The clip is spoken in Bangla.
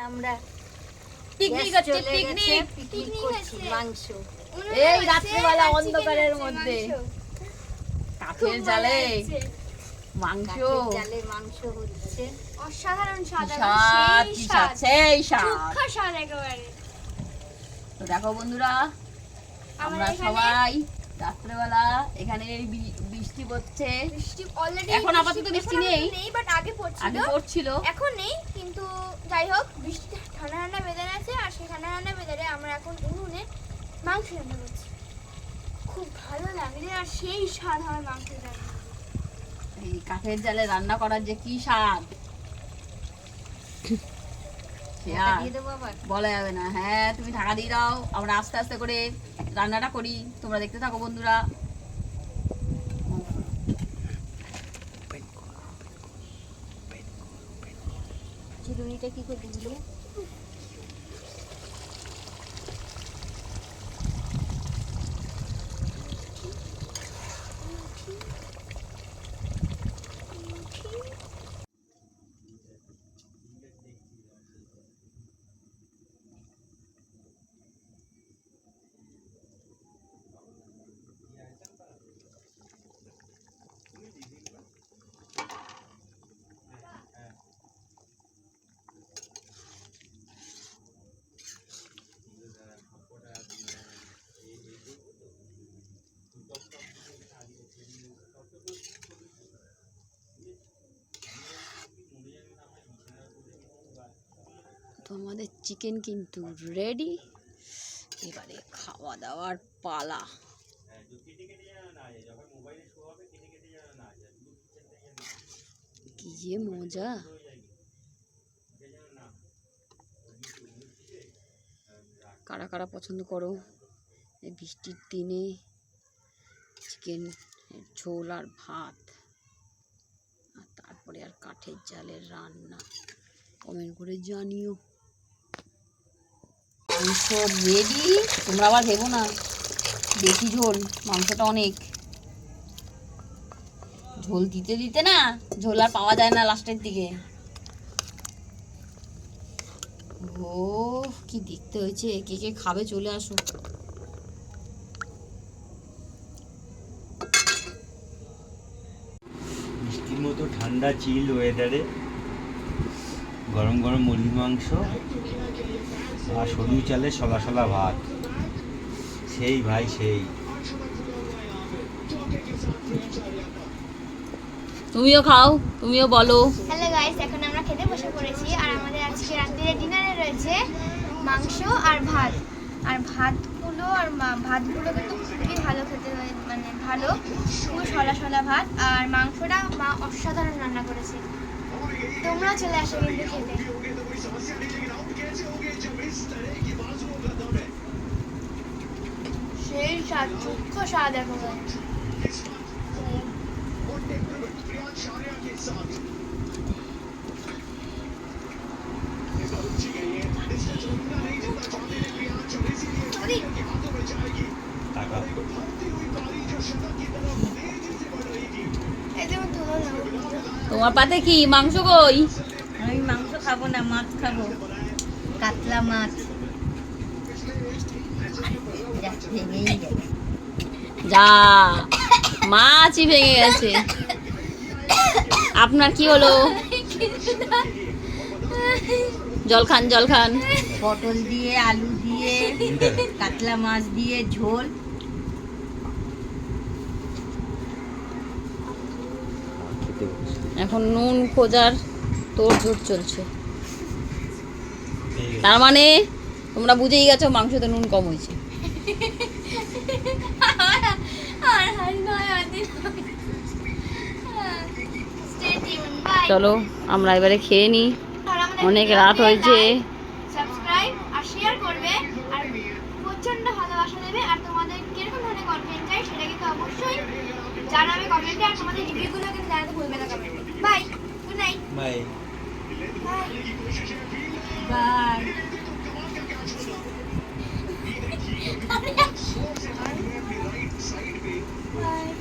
আমরা পিকনিক আছে, পিকনিক করছি মাংস। এই রাত্রিবেলা অন্ধকারের মধ্যে কাঠের জালে মাংস, জালে মাংস হচ্ছে। অসাধারণ স্বাদ, স্বাদ কি স্বাদ, সেই স্বাদ। চোখা স্বাদ একেবারে। তো দেখো বন্ধুরা, আমরা সবাই রাত্রিবেলা এখানে বৃষ্টি পড়ছে। বৃষ্টি অলরেডি, এখন আপাতত বৃষ্টি নেই, বাট আগে পড়ছিল। এখন নেই, কিন্তু যাই হোক বৃষ্টি ঠান্ডা ঠান্ডা বেঁধে আছে। আর সেই ঠান্ডা ঠান্ডা বেঁধে আমরা এখন উনুনে মাংস রান্না করছি। খুব ভালো লাগে আর সেই স্বাদ হয় মাংসের রান্না। এই কাঠের জালে রান্না করার যে কি স্বাদ বলা যাবে না। হ্যাঁ, তুমি ঢাকা দিয়ে দাও, আমরা আস্তে আস্তে করে রান্নাটা করি, তোমরা দেখতে থাকো বন্ধুরা। চিরুনিটা কি করে দিলে? তো আমাদের চিকেন কিন্তু রেডি, এবারে খাওয়া দাওয়ার পালা। কি যে মজা! কারা কারা পছন্দ করো এই বৃষ্টির দিনে চিকেন ঝোল আর ভাত, আর তারপরে আর কাঠের জালের রান্না, কমেন্ট করে জানিও। মাংস রেডি, তোমরা আবার ভেবো না বেশি ঝোল, মাংসটা অনেক ঝোল দিতে দিতে না ঝোল আর পাওয়া যায় না লাস্টের দিকে। ও কি দেখতে হয়েছে, কে কে খাবে চলে আসো। বৃষ্টির মতো ঠান্ডা চিল ওয়েদারে গরম গরম মুরগির মাংস আর সরু চালে সলা সলা ভাত, সেই ভাই সেই। তুমিও খাও, তুমিও বলো। হ্যালো গাইস, এখন আমরা খেতে বসে পড়েছি। আর আমাদের আজকে রাত্রিরে ডিনারে রয়েছে মাংস আর ভাত। আর ভাতগুলো কিন্তু খুবই ভালো খেতে, মানে ভালো, খুবই সলা সলা ভাত। আর মাংসটা মা অসাধারণ রান্না করেছে। তোমরা চলে আসো কিন্তু খেতে। সেই স্বাদ, সূক্ষ্ম স্বাদ একেবারে। তোমার পাতে কি মাংস? কই? আমি মাংস খাবো না, মাছ খাবো, কাতলা মাছ। যা, মাছই ভেঙে গেছে। আপনার কি হলো? জল খান, জল খান। পটল দিয়ে, আলু দিয়ে, কাতলা মাছ দিয়ে ঝোল। এখন নুন খোঁজার তোড়জোড় চলছে। তার মানে তোমরা বুঝেই গেছো মাংসতে নুন কম হয়েছে। চলো আমরা এবারে খেয়ে নিই, অনেক রাত হয়েছে। সাবস্ক্রাইব আর শেয়ার করবে, আর প্রচন্ড ভালোবাসা দেবে। আর তোমাদের কিরকম ধরনের কন্টেন্ট চাই সেটা কিন্তু অবশ্যই জানাবে কমেন্টে। আর তোমাদের রিভিউগুলো কিন্তু জানাতে ভুলবে না কমেন্টে। Bye, good night, bye bye, bye. By.